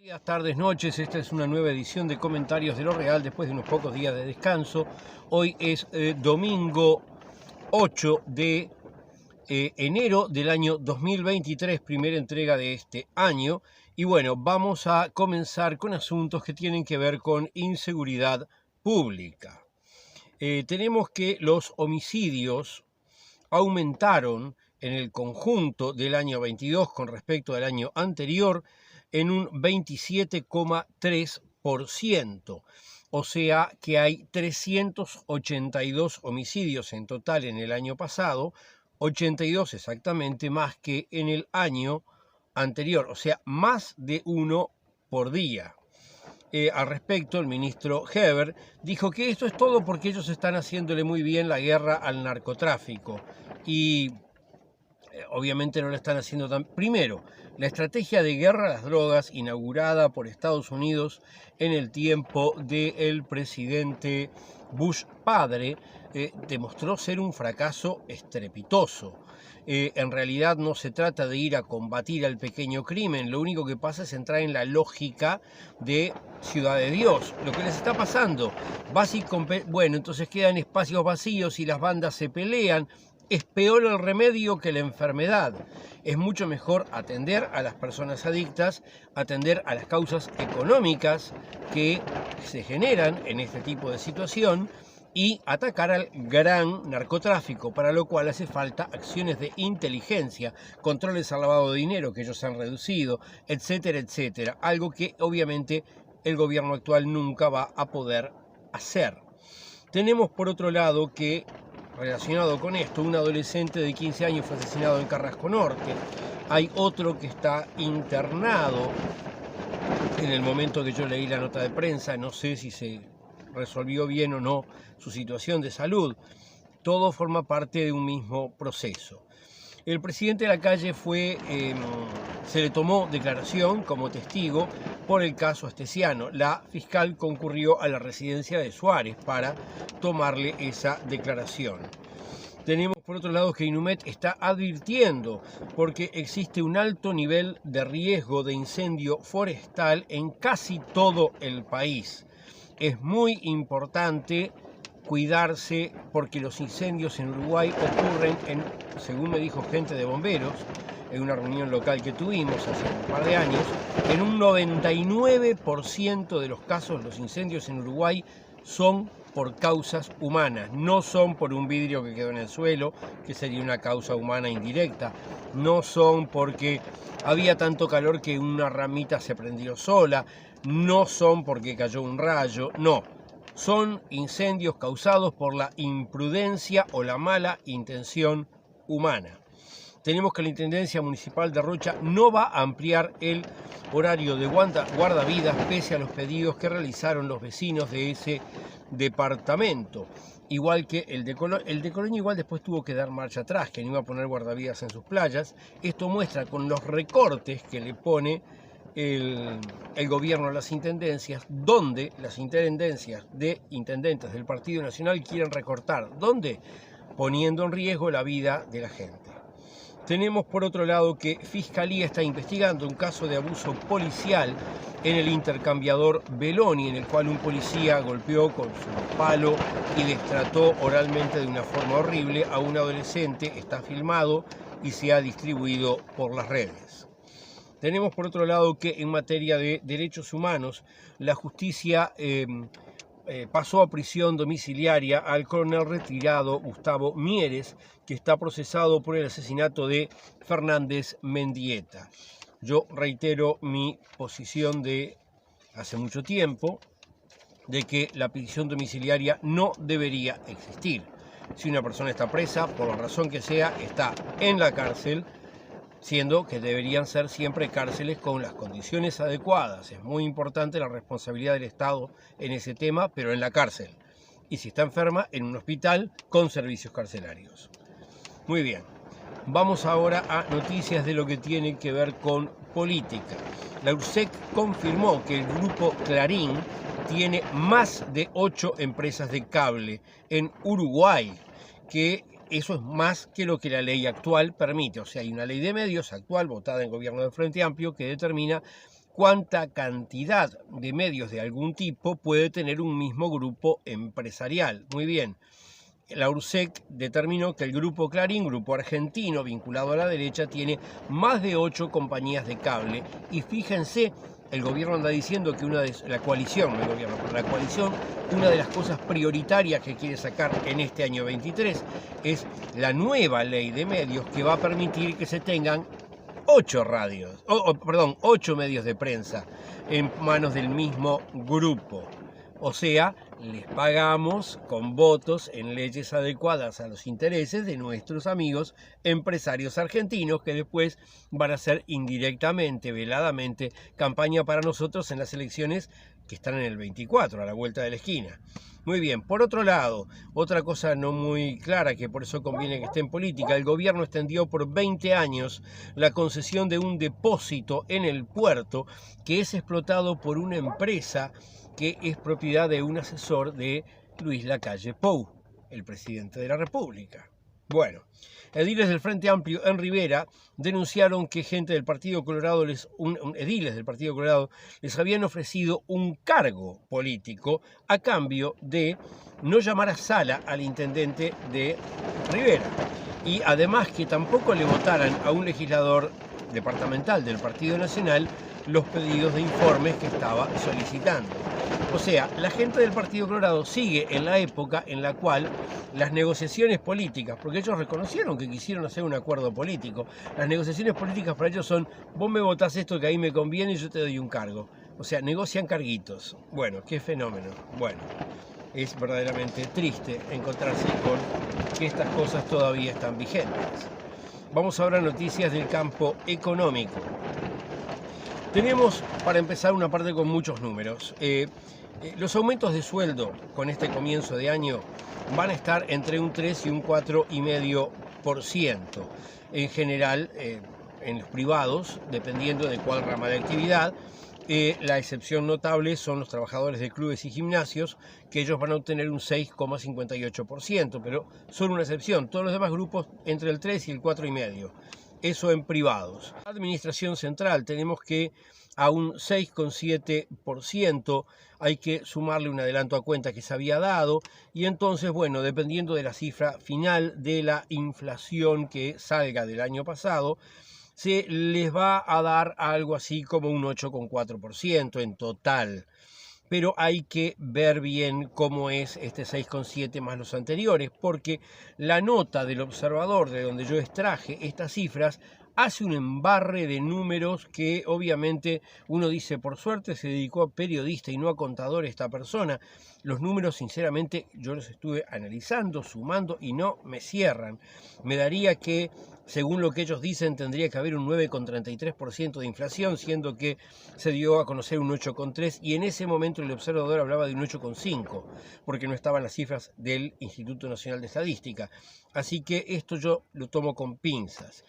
Días, tardes, noches, esta es una nueva edición de Comentarios de lo Real después de unos pocos días de descanso. Hoy es domingo 8 de enero del año 2023, primera entrega de este año. Y bueno, vamos a comenzar con asuntos que tienen que ver con inseguridad pública. Tenemos que los homicidios aumentaron en el conjunto del año 22 con respecto al año anterior en un 27,3%. O sea que hay 382 homicidios en total en el año pasado, 82 exactamente más que en el año anterior, o sea, más de uno por día. Al respecto, el ministro Heber dijo que esto es todo porque ellos están haciéndole muy bien la guerra al narcotráfico y obviamente no lo están haciendo tan... Primero, la estrategia de guerra a las drogas inaugurada por Estados Unidos en el tiempo del presidente Bush padre demostró ser un fracaso estrepitoso. En realidad no se trata de ir a combatir al pequeño crimen, lo único que pasa es entrar en la lógica de Ciudad de Dios. Lo que les está pasando, bueno, entonces quedan espacios vacíos y las bandas se pelean. Es peor el remedio que la enfermedad. Es mucho mejor atender a las personas adictas, atender a las causas económicas que se generan en este tipo de situación y atacar al gran narcotráfico, para lo cual hace falta acciones de inteligencia, controles al lavado de dinero que ellos han reducido, etcétera, etcétera. Algo que obviamente el gobierno actual nunca va a poder hacer. Tenemos por otro lado que, relacionado con esto, un adolescente de 15 años fue asesinado en Carrasco Norte. Hay otro que está internado. En el momento que yo leí la nota de prensa, no sé si se resolvió bien o no su situación de salud. Todo forma parte de un mismo proceso. El presidente de la calle se le tomó declaración como testigo por el caso Astesiano. La fiscal concurrió a la residencia de Suárez para tomarle esa declaración. Tenemos por otro lado que Inumet está advirtiendo porque existe un alto nivel de riesgo de incendio forestal en casi todo el país. Es muy importante cuidarse porque los incendios en Uruguay ocurren, según me dijo gente de bomberos, en una reunión local que tuvimos hace un par de años, en un 99% de los casos los incendios en Uruguay son por causas humanas, no son por un vidrio que quedó en el suelo, que sería una causa humana indirecta, no son porque había tanto calor que una ramita se prendió sola, no son porque cayó un rayo, no. Son incendios causados por la imprudencia o la mala intención humana. Tenemos que la Intendencia Municipal de Rocha no va a ampliar el horario de guardavidas pese a los pedidos que realizaron los vecinos de ese departamento. Igual que el de Colonia igual después tuvo que dar marcha atrás, que no iba a poner guardavidas en sus playas. Esto muestra con los recortes que le pone el gobierno a las intendencias, donde las intendencias de intendentes del Partido Nacional quieren recortar. ¿Dónde? Poniendo en riesgo la vida de la gente. Tenemos por otro lado que Fiscalía está investigando un caso de abuso policial en el intercambiador Beloni, en el cual un policía golpeó con su palo y destrató oralmente de una forma horrible a un adolescente. Está filmado y se ha distribuido por las redes. Tenemos por otro lado que en materia de derechos humanos, la justicia pasó a prisión domiciliaria al coronel retirado Gustavo Mieres, que está procesado por el asesinato de Fernández Mendieta. Yo reitero mi posición de hace mucho tiempo de que la prisión domiciliaria no debería existir. Si una persona está presa, por la razón que sea, está en la cárcel, siendo que deberían ser siempre cárceles con las condiciones adecuadas. Es muy importante la responsabilidad del Estado en ese tema, pero en la cárcel. Y si está enferma, en un hospital con servicios carcelarios. Muy bien, vamos ahora a noticias de lo que tiene que ver con política. La URSEC confirmó que el grupo Clarín tiene más de 8 empresas de cable en Uruguay, que eso es más que lo que la ley actual permite. O sea, hay una ley de medios actual votada en gobierno del Frente Amplio que determina cuánta cantidad de medios de algún tipo puede tener un mismo grupo empresarial. Muy bien. La URSEC determinó que el grupo Clarín, grupo argentino vinculado a la derecha, tiene más de 8 compañías de cable. Y fíjense, el gobierno anda diciendo que la coalición, una de las cosas prioritarias que quiere sacar en este año 23 es la nueva ley de medios que va a permitir que se tengan 8 medios de prensa en manos del mismo grupo. O sea, les pagamos con votos en leyes adecuadas a los intereses de nuestros amigos empresarios argentinos que después van a hacer indirectamente, veladamente, campaña para nosotros en las elecciones que están en el 24, a la vuelta de la esquina. Muy bien, por otro lado, otra cosa no muy clara, que por eso conviene que esté en política, el gobierno extendió por 20 años la concesión de un depósito en el puerto que es explotado por una empresa que es propiedad de un asesor de Luis Lacalle Pou, el presidente de la República. Bueno, ediles del Frente Amplio en Rivera denunciaron que ediles del Partido Colorado les habían ofrecido un cargo político a cambio de no llamar a Sala al intendente de Rivera. Y además que tampoco le votaran a un legislador departamental del Partido Nacional los pedidos de informes que estaba solicitando. O sea, la gente del Partido Colorado sigue en la época en la cual las negociaciones políticas, porque ellos reconocieron que quisieron hacer un acuerdo político, las negociaciones políticas para ellos son, vos me votás esto que ahí me conviene y yo te doy un cargo. O sea, negocian carguitos. Bueno, qué fenómeno. Bueno, es verdaderamente triste encontrarse con que estas cosas todavía están vigentes. Vamos ahora a noticias del campo económico. Tenemos, para empezar, una parte con muchos números. Los aumentos de sueldo con este comienzo de año van a estar entre un 3 y un 4,5%. En general, en los privados, dependiendo de cuál rama de actividad. La excepción notable son los trabajadores de clubes y gimnasios, que ellos van a obtener un 6,58%, pero son una excepción. Todos los demás grupos entre el 3 y el 4,5%. Eso en privados. Administración central, tenemos que a un 6,7% hay que sumarle un adelanto a cuenta que se había dado, y entonces, bueno, dependiendo de la cifra final de la inflación que salga del año pasado, se les va a dar algo así como un 8,4% en total. Pero hay que ver bien cómo es este 6,7 más los anteriores, porque la nota del observador, de donde yo extraje estas cifras, hace un embarre de números que obviamente uno dice, por suerte se dedicó a periodista y no a contador esta persona. Los números, sinceramente, yo los estuve analizando, sumando y no me cierran. Me daría que, según lo que ellos dicen, tendría que haber un 9,33% de inflación, siendo que se dio a conocer un 8,3%, y en ese momento el observador hablaba de un 8,5%, porque no estaban las cifras del Instituto Nacional de Estadística. Así que esto yo lo tomo con pinzas.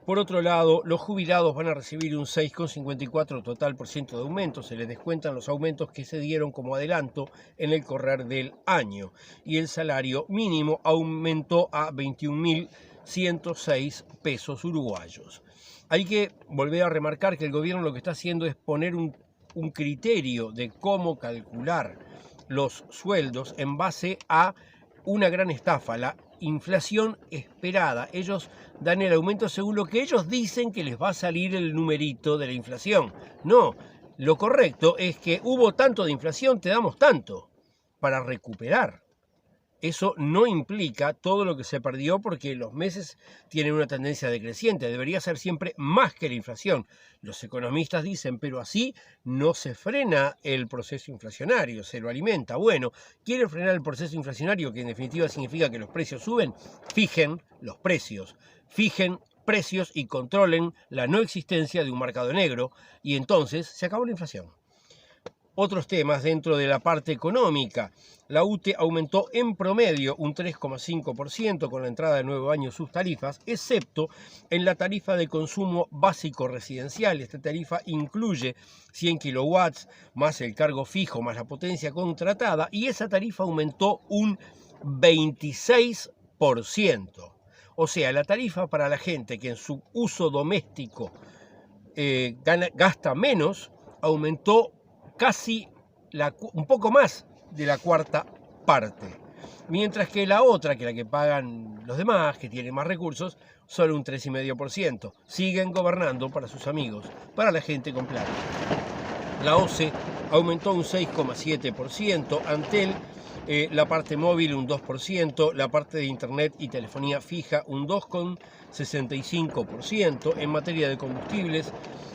Por otro lado, los jubilados van a recibir un 6,54% total de aumento. Se les descuentan los aumentos que se dieron como adelanto en el correr del año. Y el salario mínimo aumentó a 21.106 pesos uruguayos. Hay que volver a remarcar que el gobierno lo que está haciendo es poner un criterio de cómo calcular los sueldos en base a una gran estafa, la inflación esperada. Ellos dan el aumento según lo que ellos dicen que les va a salir el numerito de la inflación. No, lo correcto es que hubo tanto de inflación, te damos tanto para recuperar. Eso no implica todo lo que se perdió, porque los meses tienen una tendencia decreciente. Debería ser siempre más que la inflación. Los economistas dicen, pero así no se frena el proceso inflacionario, se lo alimenta. Bueno, ¿quieren frenar el proceso inflacionario, que en definitiva significa que los precios suben? Fijen los precios. Fijen precios y controlen la no existencia de un mercado negro, y entonces se acabó la inflación. Otros temas dentro de la parte económica. La UTE aumentó en promedio un 3,5% con la entrada de nuevo año sus tarifas, excepto en la tarifa de consumo básico residencial. Esta tarifa incluye 100 kilowatts más el cargo fijo más la potencia contratada, y esa tarifa aumentó un 26%. O sea, la tarifa para la gente que en su uso doméstico gasta menos aumentó casi un poco más de la cuarta parte. Mientras que la otra, que la que pagan los demás, que tienen más recursos, solo un 3,5%. Siguen gobernando para sus amigos, para la gente con plata. La OCE aumentó un 6,7%, Antel la parte móvil un 2%, la parte de internet y telefonía fija un 2,65%. En materia de combustibles,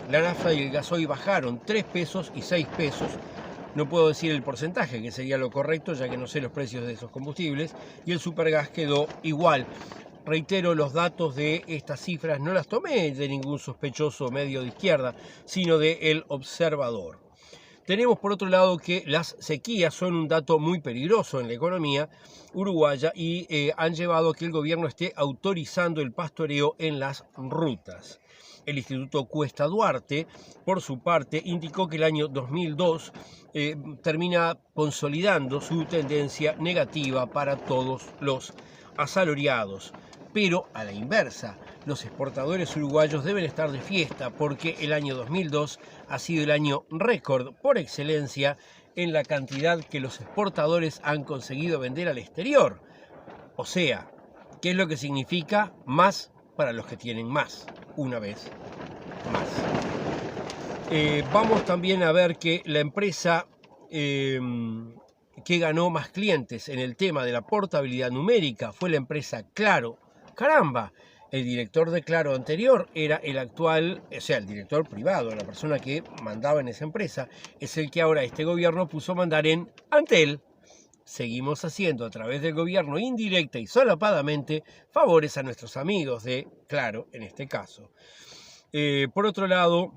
la nafta y el gasoil bajaron 3 pesos y 6 pesos. No puedo decir el porcentaje, que sería lo correcto, ya que no sé los precios de esos combustibles, y el supergas quedó igual. Reitero, los datos de estas cifras no las tomé de ningún sospechoso medio de izquierda, sino de El Observador. Tenemos por otro lado que las sequías son un dato muy peligroso en la economía uruguaya y han llevado a que el gobierno esté autorizando el pastoreo en las rutas. El Instituto Cuesta Duarte, por su parte, indicó que el año 2002 termina consolidando su tendencia negativa para todos los asalariados. Pero a la inversa, los exportadores uruguayos deben estar de fiesta porque el año 2002 ha sido el año récord por excelencia en la cantidad que los exportadores han conseguido vender al exterior. O sea, ¿qué es lo que significa? Más para los que tienen más, una vez más. Vamos también a ver que la empresa que ganó más clientes en el tema de la portabilidad numérica fue la empresa Claro. Caramba, el director de Claro anterior era el actual, o sea, el director privado, la persona que mandaba en esa empresa, es el que ahora este gobierno puso a mandar en Antel. Seguimos haciendo a través del gobierno indirecta y solapadamente favores a nuestros amigos de Claro, en este caso. Por otro lado,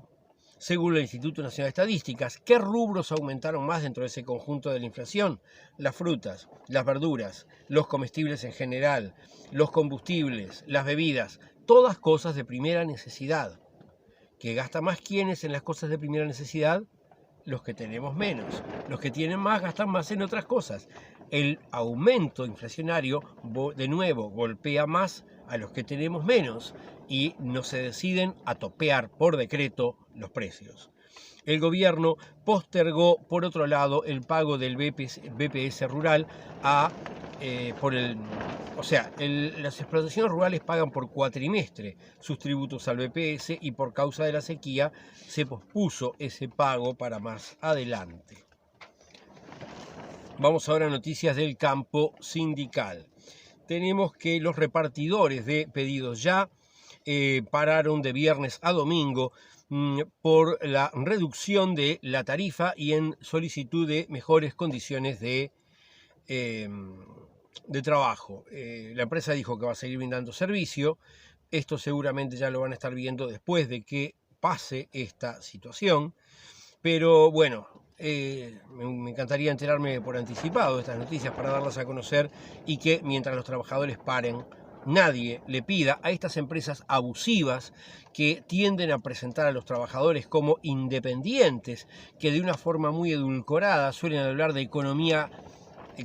según el Instituto Nacional de Estadísticas, ¿qué rubros aumentaron más dentro de ese conjunto de la inflación? Las frutas, las verduras, los comestibles en general, los combustibles, las bebidas, todas cosas de primera necesidad. ¿Qué gasta más quiénes en las cosas de primera necesidad? Los que tenemos menos. Los que tienen más gastan más en otras cosas. El aumento inflacionario, de nuevo, golpea más a los que tenemos menos y no se deciden a topear por decreto los precios. El gobierno postergó, por otro lado, el pago del BPS rural las explotaciones rurales pagan por cuatrimestre sus tributos al BPS y por causa de la sequía se pospuso ese pago para más adelante. Vamos ahora a noticias del campo sindical. Tenemos que los repartidores de pedidos ya pararon de viernes a domingo por la reducción de la tarifa y en solicitud de mejores condiciones de trabajo. La empresa dijo que va a seguir brindando servicio. Esto seguramente ya lo van a estar viendo después de que pase esta situación. Pero bueno, me encantaría enterarme por anticipado de estas noticias para darlas a conocer y que mientras los trabajadores paren, nadie le pida a estas empresas abusivas que tienden a presentar a los trabajadores como independientes, que de una forma muy edulcorada suelen hablar de economía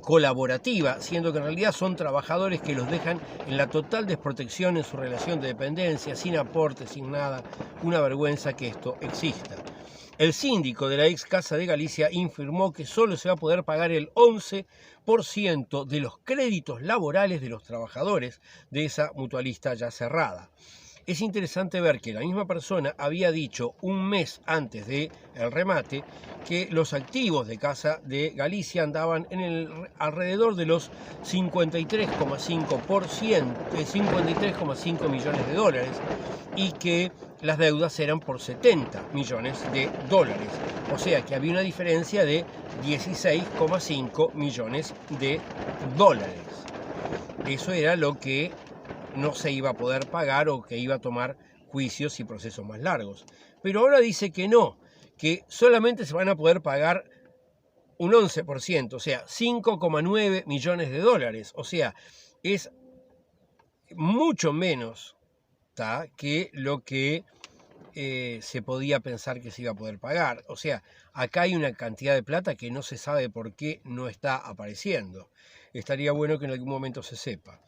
colaborativa, siendo que en realidad son trabajadores que los dejan en la total desprotección en su relación de dependencia, sin aporte, sin nada. Una vergüenza que esto exista. El síndico de la ex Casa de Galicia informó que solo se va a poder pagar el 11% de los créditos laborales de los trabajadores de esa mutualista ya cerrada. Es interesante ver que la misma persona había dicho un mes antes del remate que los activos de Casa de Galicia andaban alrededor de los 53,5 millones de dólares y que las deudas eran por 70 millones de dólares. O sea que había una diferencia de 16,5 millones de dólares. Eso era lo que no se iba a poder pagar o que iba a tomar juicios y procesos más largos. Pero ahora dice que no, que solamente se van a poder pagar un 11%, o sea, 5,9 millones de dólares. O sea, es mucho menos que lo que se podía pensar que se iba a poder pagar. O sea, acá hay una cantidad de plata que no se sabe por qué no está apareciendo. Estaría bueno que en algún momento se sepa.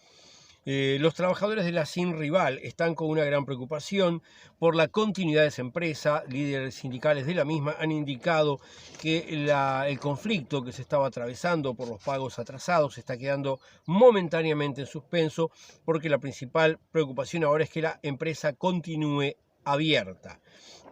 Los trabajadores de la Sin Rival están con una gran preocupación por la continuidad de esa empresa. Líderes sindicales de la misma han indicado que el conflicto que se estaba atravesando por los pagos atrasados está quedando momentáneamente en suspenso, porque la principal preocupación ahora es que la empresa continúe abierta.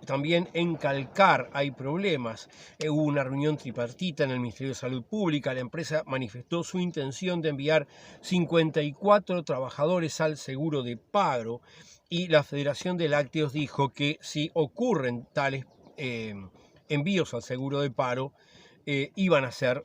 También en Calcar hay problemas. Hubo una reunión tripartita en el Ministerio de Salud Pública. La empresa manifestó su intención de enviar 54 trabajadores al seguro de paro, y la Federación de Lácteos dijo que si ocurren tales envíos al seguro de paro, iban a ser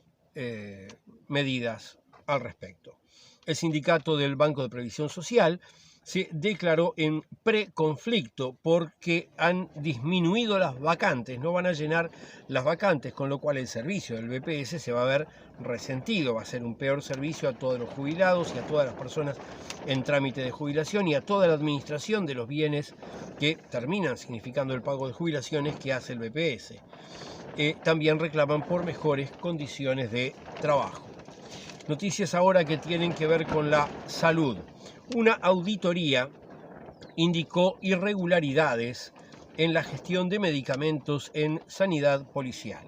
medidas al respecto. El sindicato del Banco de Previsión Social se declaró en preconflicto porque han disminuido las vacantes, no van a llenar las vacantes, con lo cual el servicio del BPS se va a ver resentido, va a ser un peor servicio a todos los jubilados y a todas las personas en trámite de jubilación y a toda la administración de los bienes que terminan significando el pago de jubilaciones que hace el BPS. También reclaman por mejores condiciones de trabajo. Noticias ahora que tienen que ver con la salud. Una auditoría indicó irregularidades en la gestión de medicamentos en sanidad policial.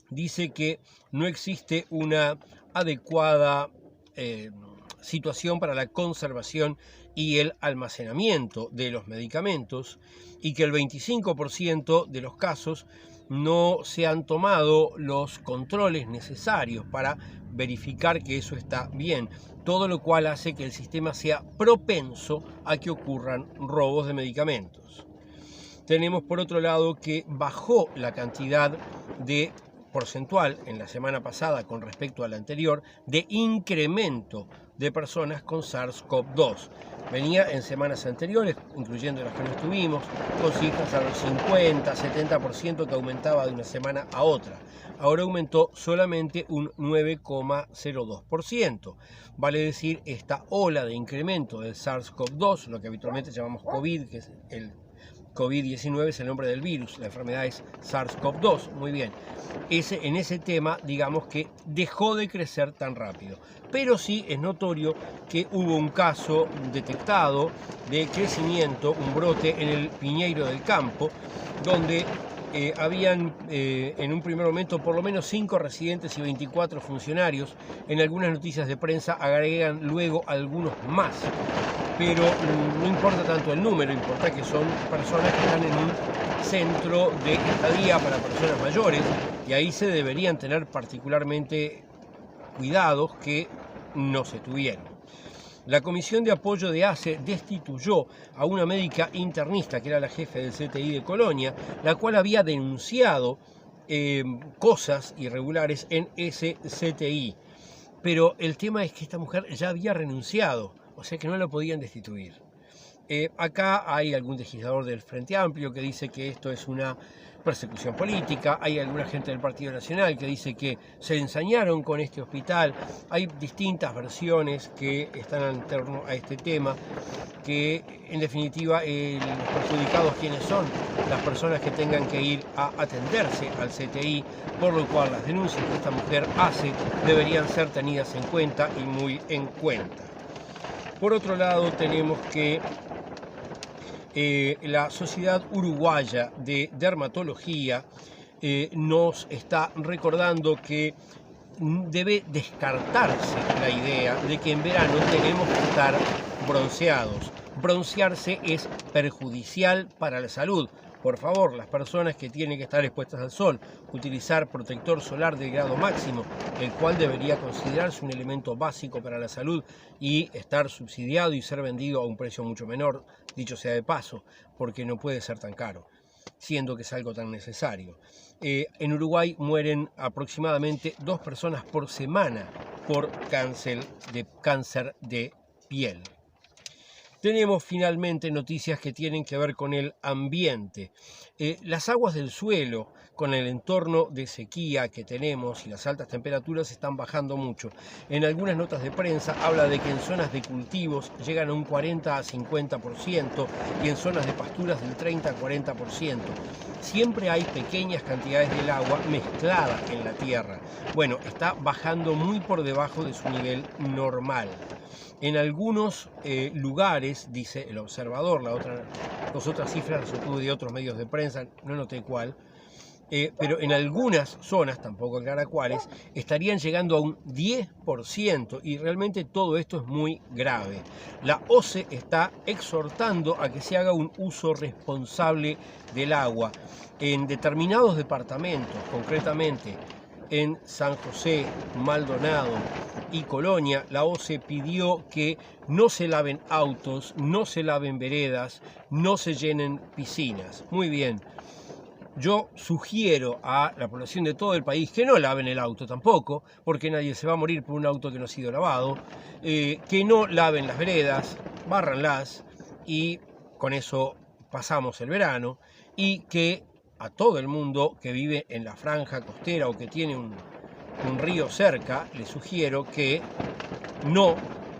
Dice que no existe una adecuada situación para la conservación y el almacenamiento de los medicamentos, y que el 25% de los casos no se han tomado los controles necesarios para verificar que eso está bien, todo lo cual hace que el sistema sea propenso a que ocurran robos de medicamentos. Tenemos por otro lado que bajó la cantidad de porcentual en la semana pasada con respecto a la anterior de incremento de personas con SARS-CoV-2. Venía en semanas anteriores, incluyendo las que no estuvimos, con cifras al 50-70% que aumentaba de una semana a otra. Ahora aumentó solamente un 9,02%. Vale decir, esta ola de incremento del SARS-CoV-2, lo que habitualmente llamamos COVID, que es el COVID-19 es el nombre del virus, la enfermedad es SARS-CoV-2, muy bien. En ese tema, digamos que dejó de crecer tan rápido. Pero sí es notorio que hubo un caso detectado de crecimiento, un brote en el Piñeiro del Campo, donde habían en un primer momento por lo menos 5 residentes y 24 funcionarios. En algunas noticias de prensa agregan luego algunos más. Pero no importa tanto el número, importa que son personas que están en un centro de estadía para personas mayores, y ahí se deberían tener particularmente cuidados que no se tuvieron. La Comisión de Apoyo de ACE destituyó a una médica internista que era la jefe del CTI de Colonia, la cual había denunciado cosas irregulares en ese CTI. Pero el tema es que esta mujer ya había renunciado, o sea que no la podían destituir. Acá hay algún legislador del Frente Amplio que dice que esto es una persecución política, hay alguna gente del Partido Nacional que dice que se ensañaron con este hospital. Hay distintas versiones que están en torno a este tema, que en definitiva los perjudicados ¿quiénes son? Las personas que tengan que ir a atenderse al CTI, por lo cual las denuncias que esta mujer hace deberían ser tenidas en cuenta y muy en cuenta. Por otro lado, tenemos que la Sociedad Uruguaya de Dermatología nos está recordando que debe descartarse la idea de que en verano tenemos que estar bronceados. Broncearse es perjudicial para la salud. Por favor, las personas que tienen que estar expuestas al sol, utilizar protector solar de grado máximo, el cual debería considerarse un elemento básico para la salud y estar subsidiado y ser vendido a un precio mucho menor, dicho sea de paso, porque no puede ser tan caro, siendo que es algo tan necesario. En Uruguay mueren aproximadamente 2 personas por semana por cáncer de piel. tenemos finalmente noticias que tienen que ver con el ambiente. Las aguas del suelo, con el entorno de sequía que tenemos y las altas temperaturas, están bajando mucho. En algunas notas de prensa habla de que en zonas de cultivos llegan a un 40 a 50% y en zonas de pasturas del 30 a 40%. Siempre hay pequeñas cantidades del agua mezclada en la tierra. Bueno, está bajando muy por debajo de su nivel normal. En algunos lugares, dice el observador, las otras cifras las obtuve de otros medios de prensa, no noté cuál, pero en algunas zonas, tampoco aclara cuáles, estarían llegando a un 10% y realmente todo esto es muy grave. La OCE está exhortando a que se haga un uso responsable del agua. En determinados departamentos, concretamente en San José, Maldonado y Colonia, la OCE pidió que no se laven autos, no se laven veredas, no se llenen piscinas. Muy bien. Yo sugiero a la población de todo el país que no laven el auto tampoco, porque nadie se va a morir por un auto que no ha sido lavado, que no laven las veredas, bárranlas y con eso pasamos el verano, y que a todo el mundo que vive en la franja costera o que tiene un río cerca, le sugiero que no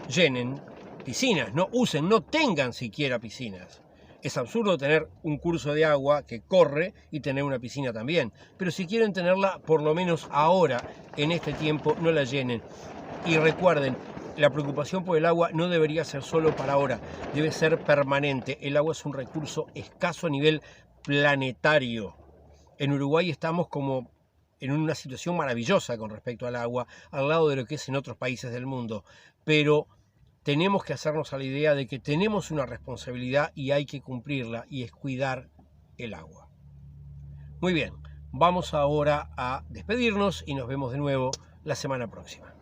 llenen piscinas, no usen, no tengan siquiera piscinas. Es absurdo tener un curso de agua que corre y tener una piscina también, pero si quieren tenerla, por lo menos ahora, en este tiempo, no la llenen. Y recuerden, la preocupación por el agua no debería ser solo para ahora, debe ser permanente. El agua es un recurso escaso a nivel planetario. En Uruguay estamos como en una situación maravillosa con respecto al agua, al lado de lo que es en otros países del mundo, pero tenemos que hacernos a la idea de que tenemos una responsabilidad y hay que cumplirla, y es cuidar el agua. Muy bien, vamos ahora a despedirnos y nos vemos de nuevo la semana próxima.